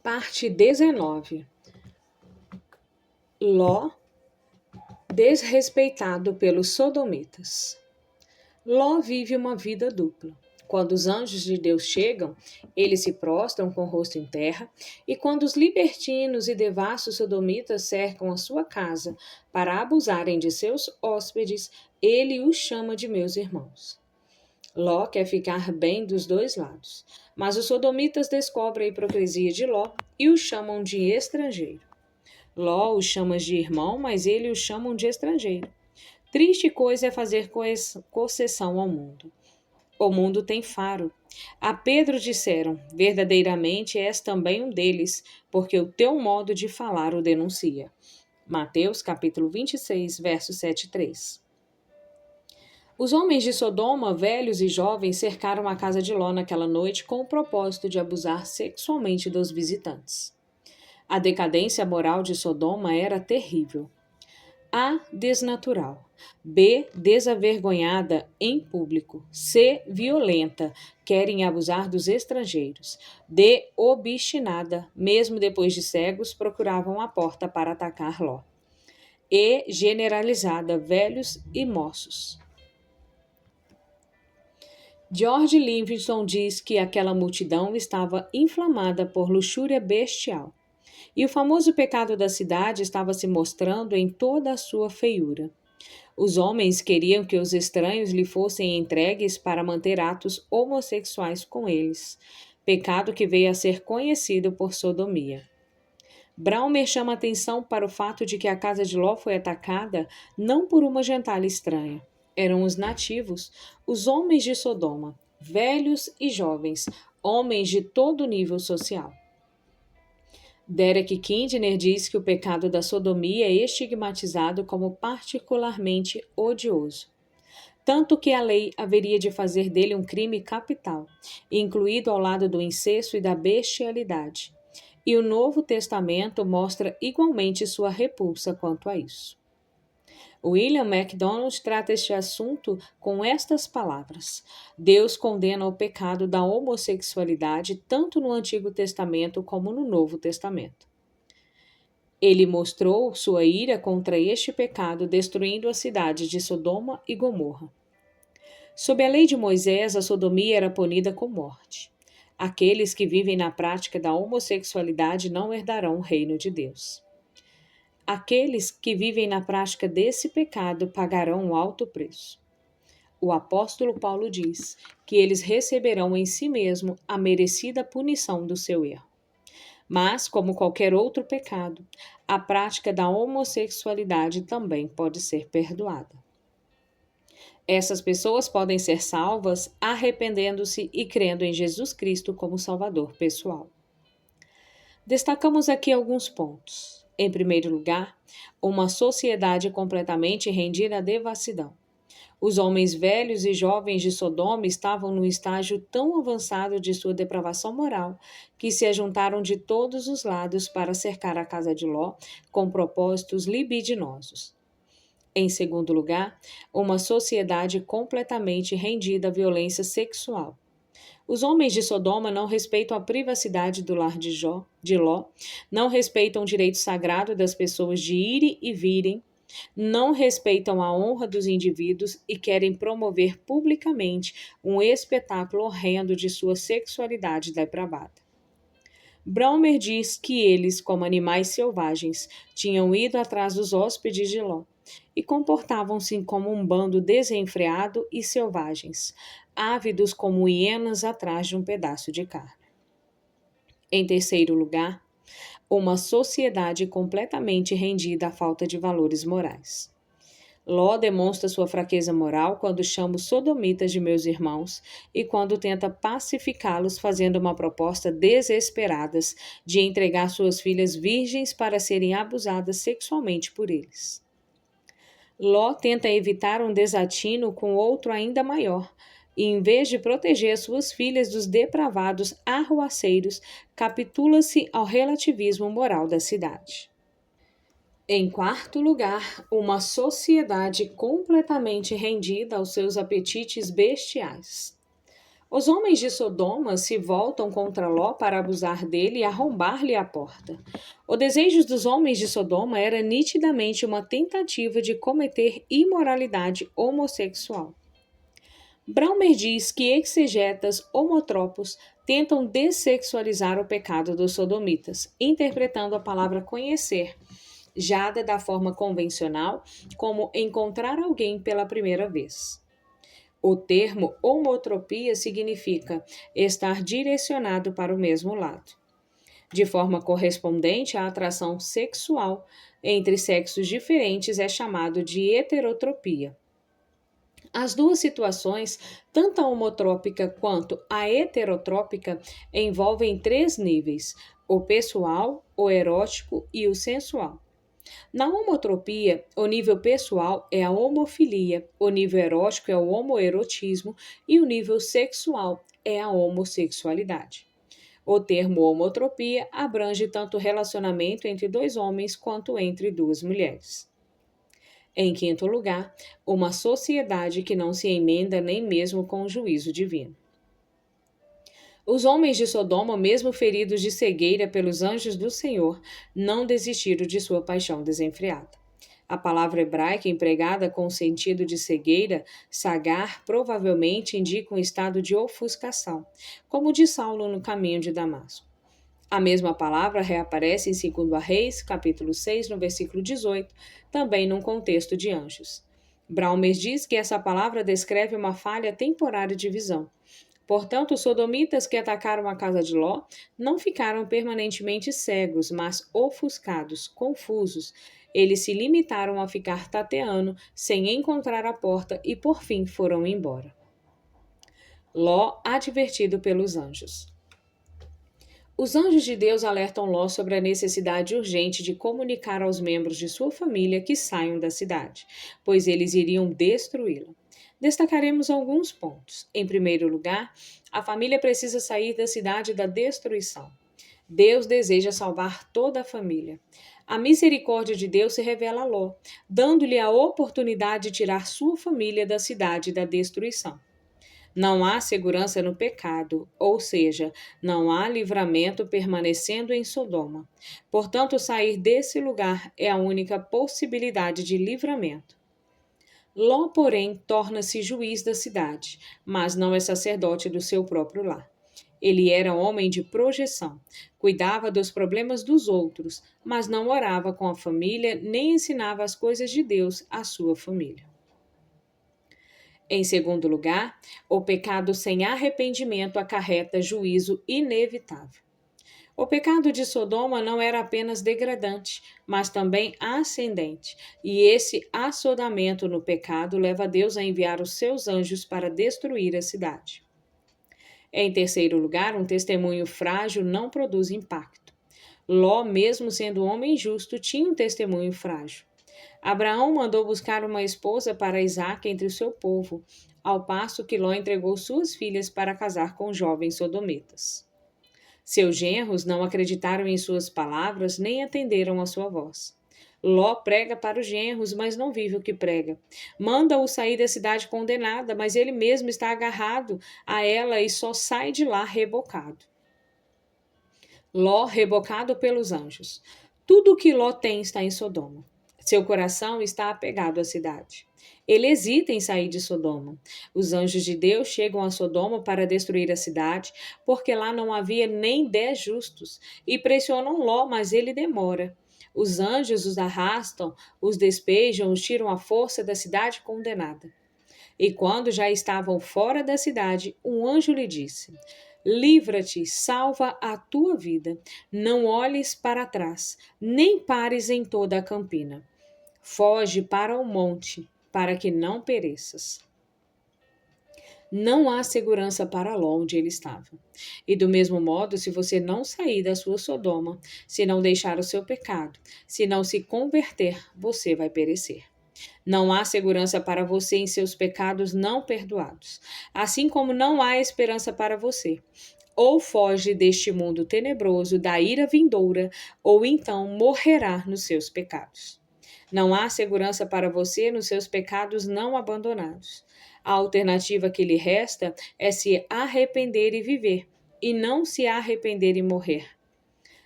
Parte 19. Ló, desrespeitado pelos sodomitas. Ló vive uma vida dupla. Quando os anjos de Deus chegam, eles se prostram com o rosto em terra, e quando os libertinos e devassos sodomitas cercam a sua casa para abusarem de seus hóspedes, ele os chama de meus irmãos. Ló quer ficar bem dos dois lados, mas os sodomitas descobrem a hipocrisia de Ló e o chamam de estrangeiro. Ló os chama de irmão, mas eles o chamam de estrangeiro. Triste coisa é fazer concessão ao mundo. O mundo tem faro. A Pedro disseram: verdadeiramente és também um deles, porque o teu modo de falar o denuncia. Mateus capítulo 26, verso 7 e 3. Os homens de Sodoma, velhos e jovens, cercaram a casa de Ló naquela noite com o propósito de abusar sexualmente dos visitantes. A decadência moral de Sodoma era terrível. A. Desnatural. B. Desavergonhada em público. C. Violenta. Querem abusar dos estrangeiros. D. Obstinada. Mesmo depois de cegos, procuravam a porta para atacar Ló. E. Generalizada. Velhos e moços. George Livingston diz que aquela multidão estava inflamada por luxúria bestial. E o famoso pecado da cidade estava se mostrando em toda a sua feiura. Os homens queriam que os estranhos lhe fossem entregues para manter atos homossexuais com eles, pecado que veio a ser conhecido por sodomia. Braumer chama atenção para o fato de que a casa de Ló foi atacada não por uma gentalha estranha. Eram os nativos, os homens de Sodoma, velhos e jovens, homens de todo nível social. Derek Kidner diz que o pecado da sodomia é estigmatizado como particularmente odioso, tanto que a lei haveria de fazer dele um crime capital, incluído ao lado do incesto e da bestialidade. E o Novo Testamento mostra igualmente sua repulsa quanto a isso. William MacDonald trata este assunto com estas palavras: Deus condena o pecado da homossexualidade tanto no Antigo Testamento como no Novo Testamento. Ele mostrou sua ira contra este pecado, destruindo a cidade de Sodoma e Gomorra. Sob a lei de Moisés, a sodomia era punida com morte. Aqueles que vivem na prática da homossexualidade não herdarão o reino de Deus. Aqueles que vivem na prática desse pecado pagarão um alto preço. O apóstolo Paulo diz que eles receberão em si mesmo a merecida punição do seu erro. Mas, como qualquer outro pecado, a prática da homossexualidade também pode ser perdoada. Essas pessoas podem ser salvas arrependendo-se e crendo em Jesus Cristo como Salvador pessoal. Destacamos aqui alguns pontos. Em primeiro lugar, uma sociedade completamente rendida à devassidão. Os homens velhos e jovens de Sodoma estavam num estágio tão avançado de sua depravação moral que se ajuntaram de todos os lados para cercar a casa de Ló com propósitos libidinosos. Em segundo lugar, uma sociedade completamente rendida à violência sexual. Os homens de Sodoma não respeitam a privacidade do lar de Ló, não respeitam o direito sagrado das pessoas de irem e virem, não respeitam a honra dos indivíduos e querem promover publicamente um espetáculo horrendo de sua sexualidade depravada. Braumer diz que eles, como animais selvagens, tinham ido atrás dos hóspedes de Ló e comportavam-se como um bando desenfreado e selvagens, ávidos como hienas atrás de um pedaço de carne. Em terceiro lugar, uma sociedade completamente rendida à falta de valores morais. Ló demonstra sua fraqueza moral quando chama os sodomitas de meus irmãos e quando tenta pacificá-los fazendo uma proposta desesperada de entregar suas filhas virgens para serem abusadas sexualmente por eles. Ló tenta evitar um desatino com outro ainda maior, e em vez de proteger suas filhas dos depravados arruaceiros, capitula-se ao relativismo moral da cidade. Em quarto lugar, uma sociedade completamente rendida aos seus apetites bestiais. Os homens de Sodoma se voltam contra Ló para abusar dele e arrombar-lhe a porta. O desejo dos homens de Sodoma era nitidamente uma tentativa de cometer imoralidade homossexual. Braumer diz que exegetas homotropos tentam dessexualizar o pecado dos sodomitas, interpretando a palavra conhecer, jada da forma convencional, como encontrar alguém pela primeira vez. O termo homotropia significa estar direcionado para o mesmo lado. De forma correspondente, a atração sexual entre sexos diferentes é chamado de heterotropia. As duas situações, tanto a homotrópica quanto a heterotrópica, envolvem três níveis: o pessoal, o erótico e o sensual. Na homotropia, o nível pessoal é a homofilia, o nível erótico é o homoerotismo e o nível sexual é a homossexualidade. O termo homotropia abrange tanto o relacionamento entre dois homens quanto entre duas mulheres. Em quinto lugar, uma sociedade que não se emenda nem mesmo com o juízo divino. Os homens de Sodoma, mesmo feridos de cegueira pelos anjos do Senhor, não desistiram de sua paixão desenfreada. A palavra hebraica empregada com o sentido de cegueira, sagar, provavelmente indica um estado de ofuscação, como o de Saulo no caminho de Damasco. A mesma palavra reaparece em 2 Reis, capítulo 6, no versículo 18, também num contexto de anjos. Braumer diz que essa palavra descreve uma falha temporária de visão. Portanto, os sodomitas que atacaram a casa de Ló não ficaram permanentemente cegos, mas ofuscados, confusos. Eles se limitaram a ficar tateando, sem encontrar a porta, e por fim foram embora. Ló advertido pelos anjos. Os anjos de Deus alertam Ló sobre a necessidade urgente de comunicar aos membros de sua família que saiam da cidade, pois eles iriam destruí-la. Destacaremos alguns pontos. Em primeiro lugar, a família precisa sair da cidade da destruição. Deus deseja salvar toda a família. A misericórdia de Deus se revela a Ló, dando-lhe a oportunidade de tirar sua família da cidade da destruição. Não há segurança no pecado, ou seja, não há livramento permanecendo em Sodoma. Portanto, sair desse lugar é a única possibilidade de livramento. Ló, porém, torna-se juiz da cidade, mas não é sacerdote do seu próprio lar. Ele era homem de projeção, cuidava dos problemas dos outros, mas não orava com a família nem ensinava as coisas de Deus à sua família. Em segundo lugar, o pecado sem arrependimento acarreta juízo inevitável. O pecado de Sodoma não era apenas degradante, mas também ascendente, e esse assodamento no pecado leva Deus a enviar os seus anjos para destruir a cidade. Em terceiro lugar, um testemunho frágil não produz impacto. Ló, mesmo sendo homem justo, tinha um testemunho frágil. Abraão mandou buscar uma esposa para Isaque entre o seu povo, ao passo que Ló entregou suas filhas para casar com jovens sodomitas. Seus genros não acreditaram em suas palavras nem atenderam à sua voz. Ló prega para os genros, mas não vive o que prega. Manda-o sair da cidade condenada, mas ele mesmo está agarrado a ela e só sai de lá rebocado. Ló rebocado pelos anjos. Tudo o que Ló tem está em Sodoma. Seu coração está apegado à cidade. Ele hesita em sair de Sodoma. Os anjos de Deus chegam a Sodoma para destruir a cidade, porque lá não havia nem 10 justos, e pressionam Ló, mas ele demora. Os anjos os arrastam, os despejam, os tiram à força da cidade condenada. E quando já estavam fora da cidade, um anjo lhe disse: livra-te, salva a tua vida. Não olhes para trás, nem pares em toda a campina. Foge para o monte, para que não pereças. Não há segurança para Ló onde ele estava. E do mesmo modo, se você não sair da sua Sodoma, se não deixar o seu pecado, se não se converter, você vai perecer. Não há segurança para você em seus pecados não perdoados, assim como não há esperança para você. Ou foge deste mundo tenebroso, da ira vindoura, ou então morrerá nos seus pecados. Não há segurança para você nos seus pecados não abandonados. A alternativa que lhe resta é se arrepender e viver, e não se arrepender e morrer.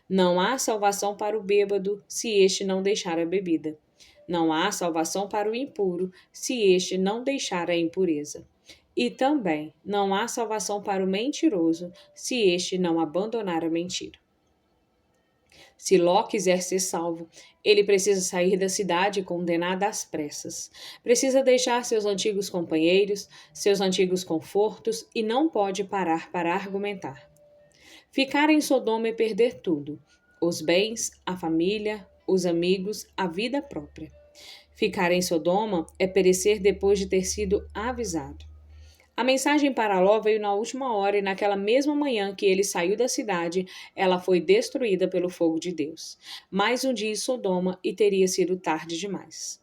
Não há salvação para o bêbado se este não deixar a bebida. Não há salvação para o impuro se este não deixar a impureza. E também não há salvação para o mentiroso se este não abandonar a mentira. Se Ló quiser ser salvo, ele precisa sair da cidade condenada às pressas. Precisa deixar seus antigos companheiros, seus antigos confortos e não pode parar para argumentar. Ficar em Sodoma é perder tudo: os bens, a família, os amigos, a vida própria. Ficar em Sodoma é perecer depois de ter sido avisado. A mensagem para Ló veio na última hora e naquela mesma manhã que ele saiu da cidade, ela foi destruída pelo fogo de Deus. Mais um dia em Sodoma e teria sido tarde demais.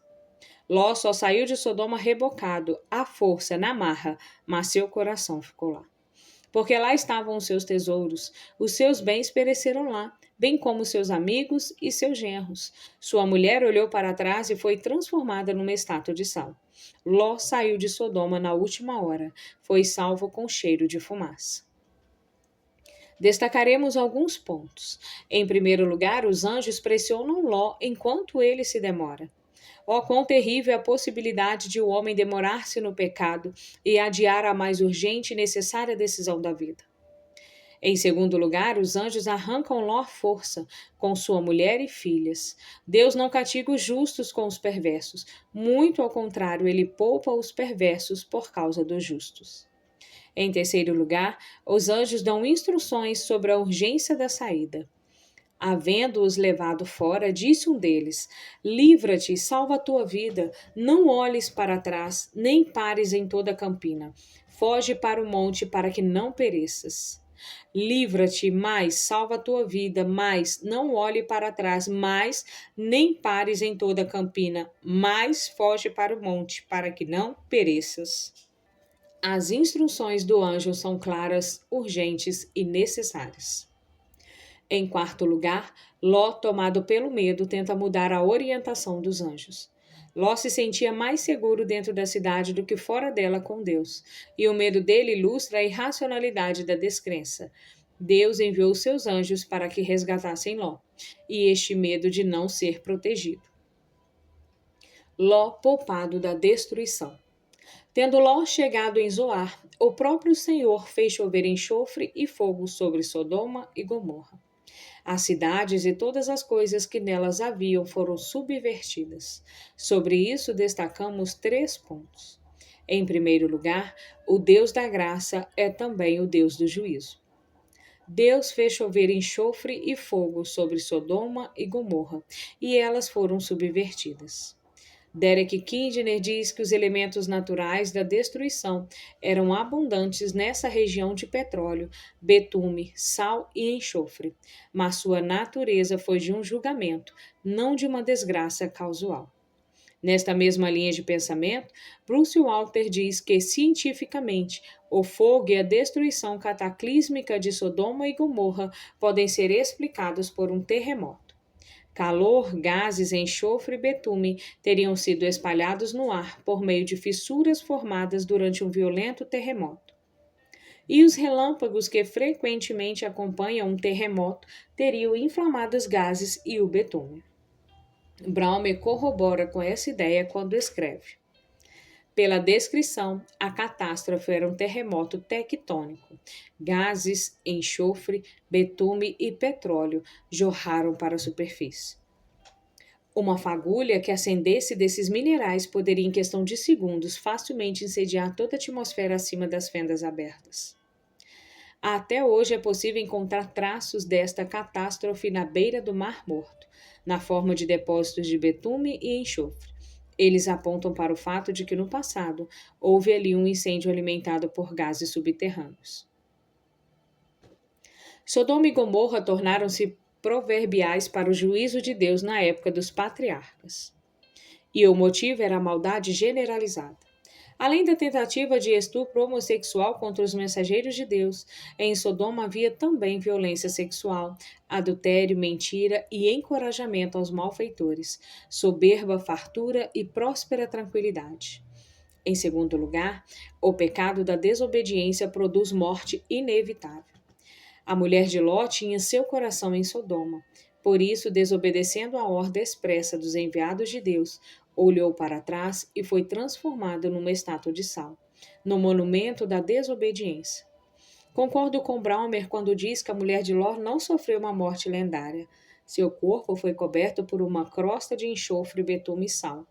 Ló só saiu de Sodoma rebocado, à força, na marra, mas seu coração ficou lá. Porque lá estavam os seus tesouros, os seus bens pereceram lá, bem como seus amigos e seus genros. Sua mulher olhou para trás e foi transformada numa estátua de sal. Ló saiu de Sodoma na última hora, foi salvo com cheiro de fumaça. Destacaremos alguns pontos. Em primeiro lugar, os anjos pressionam Ló enquanto ele se demora. Oh, quão terrível é a possibilidade de o homem demorar-se no pecado e adiar a mais urgente e necessária decisão da vida. Em segundo lugar, os anjos arrancam Ló à força, com sua mulher e filhas. Deus não castiga os justos com os perversos. Muito ao contrário, ele poupa os perversos por causa dos justos. Em terceiro lugar, os anjos dão instruções sobre a urgência da saída. Havendo-os levado fora, disse um deles: livra-te, salva a tua vida, não olhes para trás, nem pares em toda a campina. Foge para o monte para que não pereças. Livra-te, mais salva a tua vida, mais não olhe para trás, mais nem pares em toda a campina, mais foge para o monte para que não pereças. As instruções do anjo são claras, urgentes e necessárias. Em quarto lugar, Ló, tomado pelo medo, tenta mudar a orientação dos anjos. Ló se sentia mais seguro dentro da cidade do que fora dela com Deus, e o medo dele ilustra a irracionalidade da descrença. Deus enviou seus anjos para que resgatassem Ló, e este medo de não ser protegido. Ló poupado da destruição. Tendo Ló chegado em Zoar, o próprio Senhor fez chover enxofre e fogo sobre Sodoma e Gomorra. As cidades e todas as coisas que nelas haviam foram subvertidas. Sobre isso destacamos 3 pontos. Em primeiro lugar, o Deus da graça é também o Deus do juízo. Deus fez chover enxofre e fogo sobre Sodoma e Gomorra, e elas foram subvertidas. Derek Kidner diz que os elementos naturais da destruição eram abundantes nessa região de petróleo, betume, sal e enxofre, mas sua natureza foi de um julgamento, não de uma desgraça casual. Nesta mesma linha de pensamento, Bruce Walter diz que, cientificamente, o fogo e a destruição cataclísmica de Sodoma e Gomorra podem ser explicados por um terremoto. Calor, gases, enxofre e betume teriam sido espalhados no ar por meio de fissuras formadas durante um violento terremoto. E os relâmpagos que frequentemente acompanham um terremoto teriam inflamado os gases e o betume. Braume corrobora com essa ideia quando escreve: pela descrição, a catástrofe era um terremoto tectônico. Gases, enxofre, betume e petróleo jorraram para a superfície. Uma fagulha que acendesse desses minerais poderia, em questão de segundos, facilmente incendiar toda a atmosfera acima das fendas abertas. Até hoje é possível encontrar traços desta catástrofe na beira do Mar Morto, na forma de depósitos de betume e enxofre. Eles apontam para o fato de que no passado houve ali um incêndio alimentado por gases subterrâneos. Sodoma e Gomorra tornaram-se proverbiais para o juízo de Deus na época dos patriarcas. E o motivo era a maldade generalizada. Além da tentativa de estupro homossexual contra os mensageiros de Deus, em Sodoma havia também violência sexual, adultério, mentira e encorajamento aos malfeitores, soberba, fartura e próspera tranquilidade. Em segundo lugar, o pecado da desobediência produz morte inevitável. A mulher de Ló tinha seu coração em Sodoma. Por isso, desobedecendo a ordem expressa dos enviados de Deus, olhou para trás e foi transformado numa estátua de sal, no monumento da desobediência. Concordo com Braumer quando diz que a mulher de Ló não sofreu uma morte lendária. Seu corpo foi coberto por uma crosta de enxofre, betume e sal,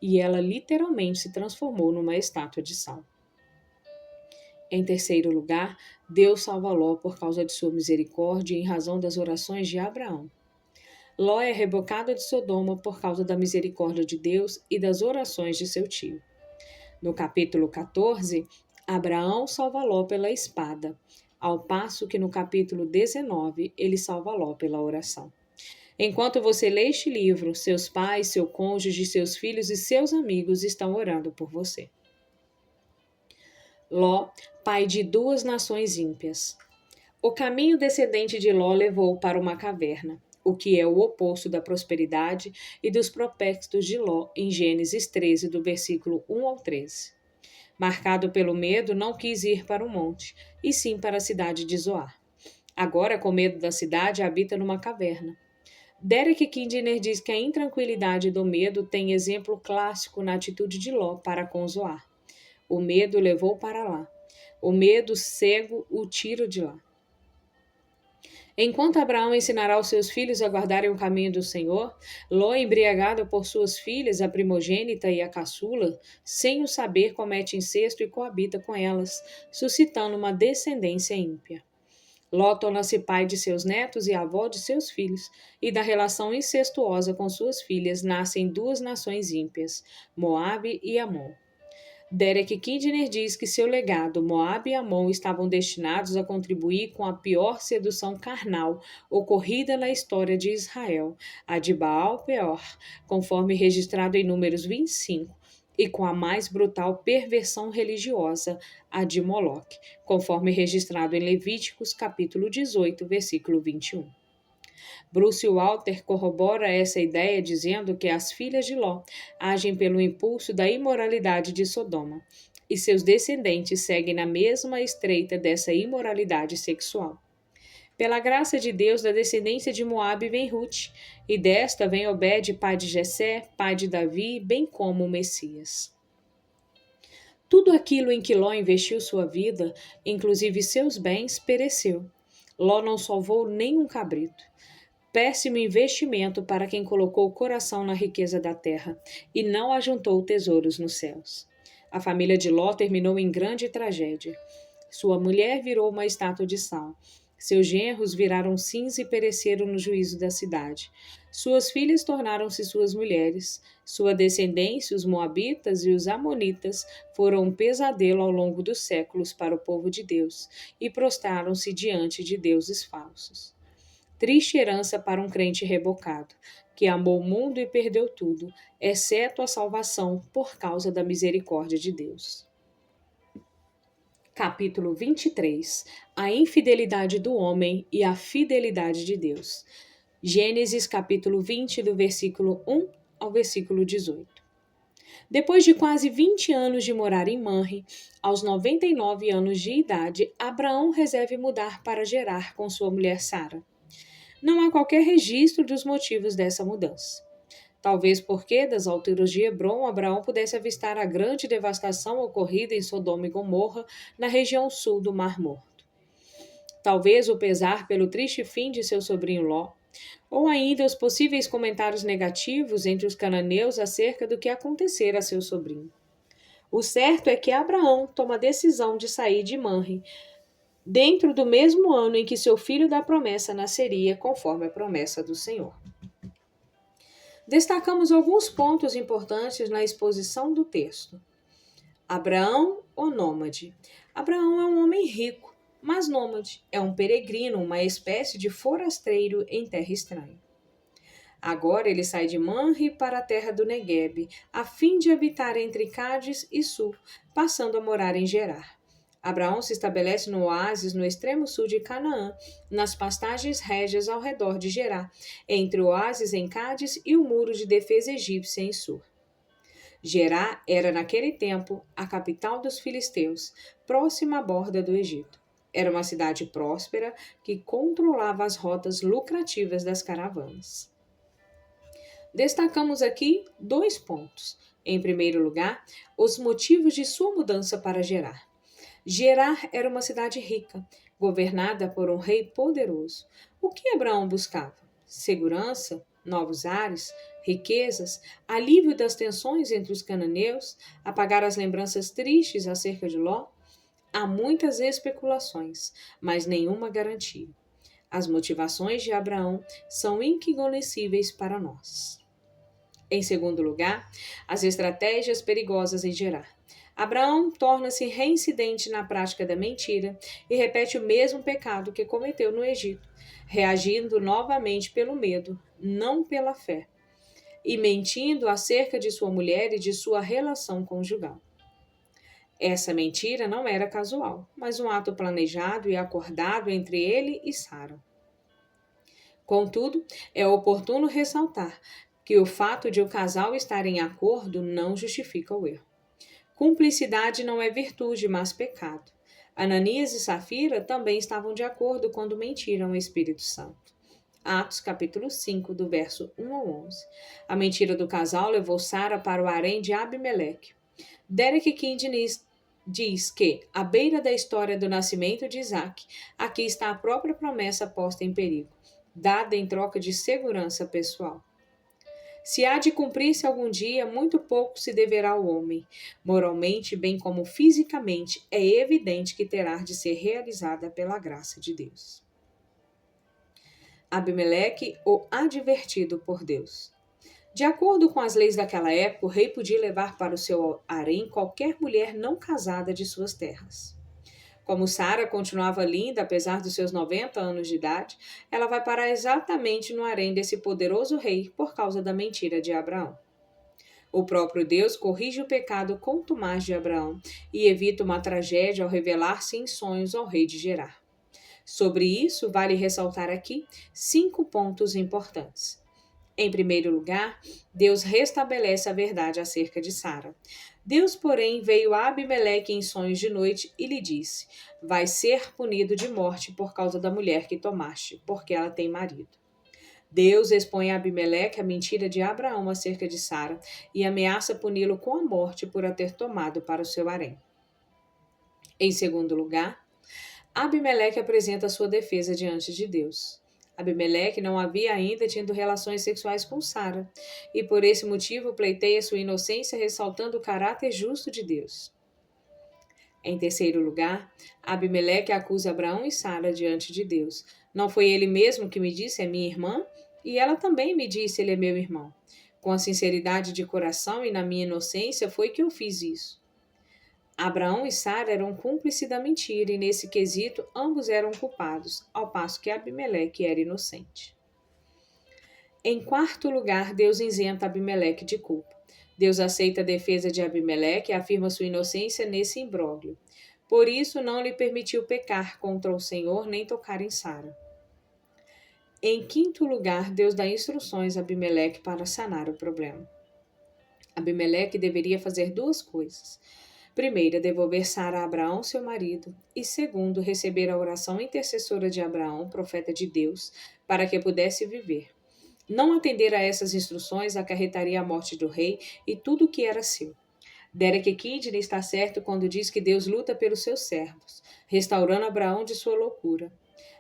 e ela literalmente se transformou numa estátua de sal. Em terceiro lugar, Deus salva Ló por causa de sua misericórdia e em razão das orações de Abraão. Ló é rebocado de Sodoma por causa da misericórdia de Deus e das orações de seu tio. No capítulo 14, Abraão salva Ló pela espada, ao passo que no capítulo 19 ele salva Ló pela oração. Enquanto você lê este livro, seus pais, seu cônjuge, seus filhos e seus amigos estão orando por você. Ló, pai de duas nações ímpias. O caminho descendente de Ló levou para uma caverna, o que é o oposto da prosperidade e dos propósitos de Ló em Gênesis 13, do versículo 1 ao 13. Marcado pelo medo, não quis ir para o monte, e sim para a cidade de Zoar. Agora, com medo da cidade, habita numa caverna. Derek Kidner diz que a intranquilidade do medo tem exemplo clássico na atitude de Ló para com Zoar. O medo levou para lá. O medo cego o tira de lá. Enquanto Abraão ensinará aos seus filhos a guardarem o caminho do Senhor, Ló, embriagado por suas filhas, a primogênita e a caçula, sem o saber, comete incesto e coabita com elas, suscitando uma descendência ímpia. Ló torna-se pai de seus netos e avó de seus filhos, e da relação incestuosa com suas filhas nascem duas nações ímpias, Moabe e Amon. Derek Kidner diz que seu legado, Moabe e Amon, estavam destinados a contribuir com a pior sedução carnal ocorrida na história de Israel, a de Baal-Peor, conforme registrado em Números 25, e com a mais brutal perversão religiosa, a de Moloque, conforme registrado em Levíticos capítulo 18, versículo 21. Bruce Walter corrobora essa ideia dizendo que as filhas de Ló agem pelo impulso da imoralidade de Sodoma, e seus descendentes seguem na mesma estreita dessa imoralidade sexual. Pela graça de Deus, da descendência de Moabe vem Ruth, e desta vem Obed, pai de Jessé, pai de Davi, bem como o Messias. Tudo aquilo em que Ló investiu sua vida, inclusive seus bens, pereceu. Ló não salvou nem um cabrito. Péssimo investimento para quem colocou o coração na riqueza da terra e não ajuntou tesouros nos céus. A família de Ló terminou em grande tragédia. Sua mulher virou uma estátua de sal. Seus genros viraram cinza e pereceram no juízo da cidade. Suas filhas tornaram-se suas mulheres. Sua descendência, os moabitas e os amonitas, foram um pesadelo ao longo dos séculos para o povo de Deus e prostraram-se diante de deuses falsos. Triste herança para um crente rebocado, que amou o mundo e perdeu tudo, exceto a salvação por causa da misericórdia de Deus. Capítulo 23. A infidelidade do homem e a fidelidade de Deus. Gênesis capítulo 20, do versículo 1 ao versículo 18. Depois de quase 20 anos de morar em Manre, aos 99 anos de idade, Abraão resolve mudar para Gerar com sua mulher Sara. Não há qualquer registro dos motivos dessa mudança. Talvez porque, das alturas de Hebrom, Abraão pudesse avistar a grande devastação ocorrida em Sodoma e Gomorra, na região sul do Mar Morto. Talvez o pesar pelo triste fim de seu sobrinho Ló, ou ainda os possíveis comentários negativos entre os cananeus acerca do que acontecera a seu sobrinho. O certo é que Abraão toma a decisão de sair de Manre, dentro do mesmo ano em que seu filho da promessa nasceria, conforme a promessa do Senhor. Destacamos alguns pontos importantes na exposição do texto. Abraão, o nômade. Abraão é um homem rico, mas nômade. É um peregrino, uma espécie de forasteiro em terra estranha. Agora ele sai de Manre para a terra do Neguebe, a fim de habitar entre Cádiz e Sur, passando a morar em Gerar. Abraão se estabelece no oásis no extremo sul de Canaã, nas pastagens régias ao redor de Gerar, entre o oásis em Cádiz e o muro de defesa egípcia em Sur. Gerá era, naquele tempo, a capital dos filisteus, próxima à borda do Egito. Era uma cidade próspera que controlava as rotas lucrativas das caravanas. Destacamos aqui 2 pontos. Em primeiro lugar, os motivos de sua mudança para Gerar. Gerar era uma cidade rica, governada por um rei poderoso. O que Abraão buscava? Segurança, novos ares, riquezas, alívio das tensões entre os cananeus, apagar as lembranças tristes acerca de Ló? Há muitas especulações, mas nenhuma garantia. As motivações de Abraão são incognizíveis para nós. Em segundo lugar, as estratégias perigosas em Gerar. Abraão torna-se reincidente na prática da mentira e repete o mesmo pecado que cometeu no Egito, reagindo novamente pelo medo, não pela fé, e mentindo acerca de sua mulher e de sua relação conjugal. Essa mentira não era casual, mas um ato planejado e acordado entre ele e Sara. Contudo, é oportuno ressaltar que o fato de o casal estar em acordo não justifica o erro. Cumplicidade não é virtude, mas pecado. Ananias e Safira também estavam de acordo quando mentiram ao Espírito Santo. Atos capítulo 5, do verso 1 ao 11. A mentira do casal levou Sara para o harém de Abimeleque. Derek Kidney diz que, à beira da história do nascimento de Isaac, aqui está a própria promessa posta em perigo, dada em troca de segurança pessoal. Se há de cumprir-se algum dia, muito pouco se deverá ao homem. Moralmente, bem como fisicamente, é evidente que terá de ser realizada pela graça de Deus. Abimeleque, o advertido por Deus. De acordo com as leis daquela época, o rei podia levar para o seu harém qualquer mulher não casada de suas terras. Como Sara continuava linda, apesar dos seus 90 anos de idade, ela vai parar exatamente no harém desse poderoso rei por causa da mentira de Abraão. O próprio Deus corrige o pecado contumaz de Abraão e evita uma tragédia ao revelar-se em sonhos ao rei de Gerar. Sobre isso, vale ressaltar aqui 5 pontos importantes. Em primeiro lugar, Deus restabelece a verdade acerca de Sara. Deus, porém, veio a Abimeleque em sonhos de noite e lhe disse: vai ser punido de morte por causa da mulher que tomaste, porque ela tem marido. Deus expõe a Abimeleque a mentira de Abraão acerca de Sara e ameaça puni-lo com a morte por a ter tomado para o seu harém. Em segundo lugar, Abimeleque apresenta sua defesa diante de Deus. Abimeleque não havia ainda tido relações sexuais com Sara, e por esse motivo pleiteia sua inocência, ressaltando o caráter justo de Deus. Em terceiro lugar, Abimeleque acusa Abraão e Sara diante de Deus. Não foi ele mesmo que me disse, é minha irmã? E ela também me disse, ele é meu irmão. Com a sinceridade de coração e na minha inocência foi que eu fiz isso. Abraão e Sara eram cúmplices da mentira e, nesse quesito, ambos eram culpados, ao passo que Abimeleque era inocente. Em quarto lugar, Deus isenta Abimeleque de culpa. Deus aceita a defesa de Abimeleque e afirma sua inocência nesse imbróglio. Por isso, não lhe permitiu pecar contra o Senhor nem tocar em Sara. Em quinto lugar, Deus dá instruções a Abimeleque para sanar o problema. Abimeleque deveria fazer 2 coisas. Primeiro, devolver Sara a Abraão, seu marido, e segundo, receber a oração intercessora de Abraão, profeta de Deus, para que pudesse viver. Não atender a essas instruções acarretaria a morte do rei e tudo o que era seu. Derek Kidney está certo quando diz que Deus luta pelos seus servos, restaurando Abraão de sua loucura.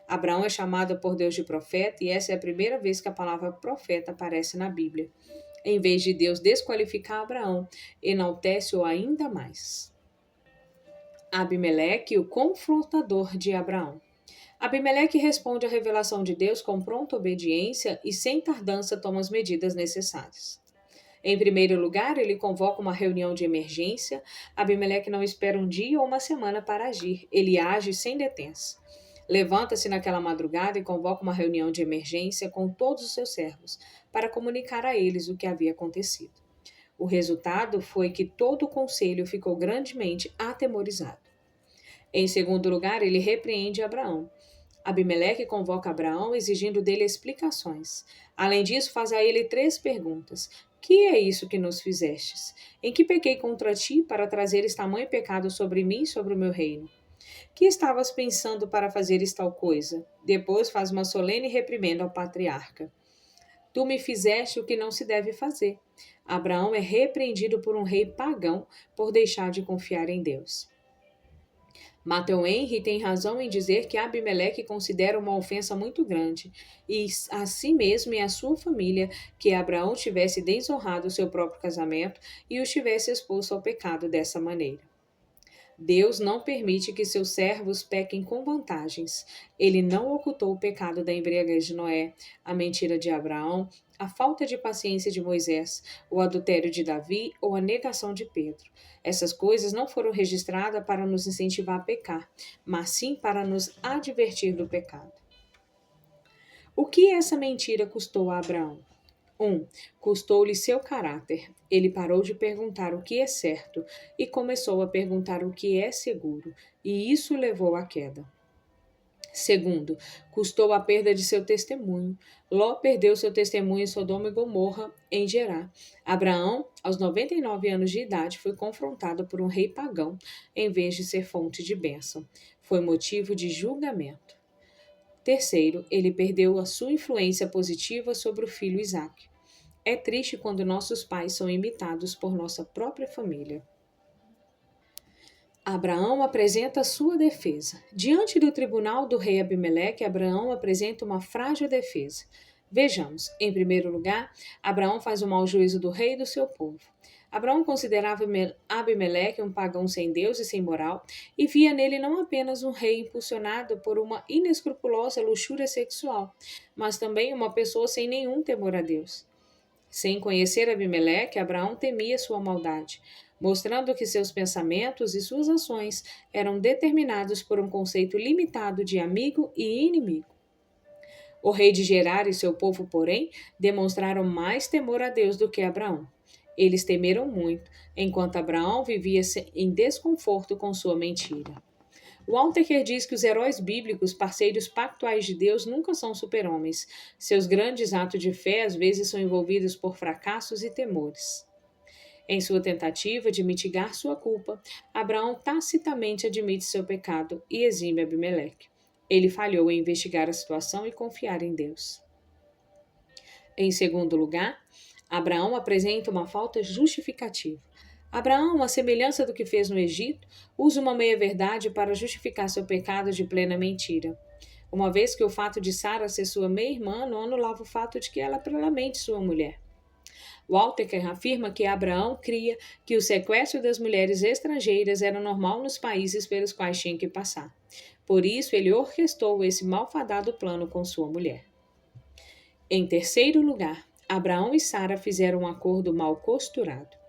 Abraão é chamado por Deus de profeta e essa é a primeira vez que a palavra profeta aparece na Bíblia. Em vez de Deus desqualificar Abraão, enaltece-o ainda mais. Abimeleque, o confrontador de Abraão. Abimeleque responde à revelação de Deus com pronta obediência e sem tardança toma as medidas necessárias. Em primeiro lugar, ele convoca uma reunião de emergência. Abimeleque não espera um dia ou uma semana para agir, ele age sem detença. Levanta-se naquela madrugada e convoca uma reunião de emergência com todos os seus servos, para comunicar a eles o que havia acontecido. O resultado foi que todo o conselho ficou grandemente atemorizado. Em segundo lugar, ele repreende Abraão. Abimeleque convoca Abraão, exigindo dele explicações. Além disso, faz a ele 3 perguntas. Que é isso que nos fizestes? Em que pequei contra ti para trazeres tamanho pecado sobre mim e sobre o meu reino? Que estavas pensando para fazeres tal coisa? Depois faz uma solene reprimenda ao patriarca. Tu me fizeste o que não se deve fazer. Abraão é repreendido por um rei pagão por deixar de confiar em Deus. Matthew Henry tem razão em dizer que Abimeleque considera uma ofensa muito grande, e a si mesmo e a sua família, que Abraão tivesse desonrado o seu próprio casamento e os tivesse exposto ao pecado dessa maneira. Deus não permite que seus servos pequem com vantagens. Ele não ocultou o pecado da embriaguez de Noé, a mentira de Abraão, a falta de paciência de Moisés, o adultério de Davi ou a negação de Pedro. Essas coisas não foram registradas para nos incentivar a pecar, mas sim para nos advertir do pecado. O que essa mentira custou a Abraão? 1. Custou-lhe seu caráter. Ele parou de perguntar o que é certo e começou a perguntar o que é seguro, e isso levou à queda. 2. Custou a perda de seu testemunho. Ló perdeu seu testemunho em Sodoma e Gomorra, em Gerá. Abraão, aos 99 anos de idade, foi confrontado por um rei pagão, em vez de ser fonte de bênção. Foi motivo de julgamento. 3. Ele perdeu a sua influência positiva sobre o filho Isaque. É triste quando nossos pais são imitados por nossa própria família. Abraão apresenta sua defesa. Diante do tribunal do rei Abimeleque, Abraão apresenta uma frágil defesa. Vejamos, em primeiro lugar, Abraão faz o mau juízo do rei e do seu povo. Abraão considerava Abimeleque um pagão sem Deus e sem moral e via nele não apenas um rei impulsionado por uma inescrupulosa luxúria sexual, mas também uma pessoa sem nenhum temor a Deus. Sem conhecer Abimeleque, Abraão temia sua maldade, mostrando que seus pensamentos e suas ações eram determinados por um conceito limitado de amigo e inimigo. O rei de Gerar e seu povo, porém, demonstraram mais temor a Deus do que Abraão. Eles temeram muito, enquanto Abraão vivia em desconforto com sua mentira. Walter diz que os heróis bíblicos, parceiros pactuais de Deus, nunca são super-homens. Seus grandes atos de fé às vezes são envolvidos por fracassos e temores. Em sua tentativa de mitigar sua culpa, Abraão tacitamente admite seu pecado e exime Abimeleque. Ele falhou em investigar a situação e confiar em Deus. Em segundo lugar, Abraão apresenta uma falta justificativa. Abraão, à semelhança do que fez no Egito, usa uma meia-verdade para justificar seu pecado de plena mentira. Uma vez que o fato de Sara ser sua meia-irmã não anulava o fato de que ela é plenamente sua mulher. Walter afirma que Abraão cria que o sequestro das mulheres estrangeiras era normal nos países pelos quais tinha que passar. Por isso, ele orquestrou esse malfadado plano com sua mulher. Em terceiro lugar, Abraão e Sara fizeram um acordo mal costurado.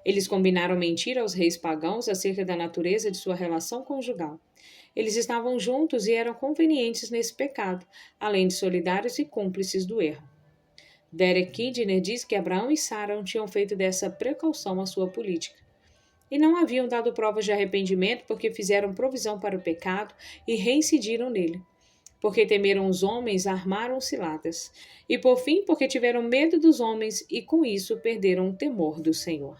Eles combinaram mentir aos reis pagãos acerca da natureza de sua relação conjugal. Eles estavam juntos e eram convenientes nesse pecado, além de solidários e cúmplices do erro. Derek Kidner diz que Abraão e Sara não tinham feito dessa precaução a sua política. E não haviam dado provas de arrependimento porque fizeram provisão para o pecado e reincidiram nele. Porque temeram os homens, armaram ciladas. E por fim, porque tiveram medo dos homens e com isso perderam o temor do Senhor.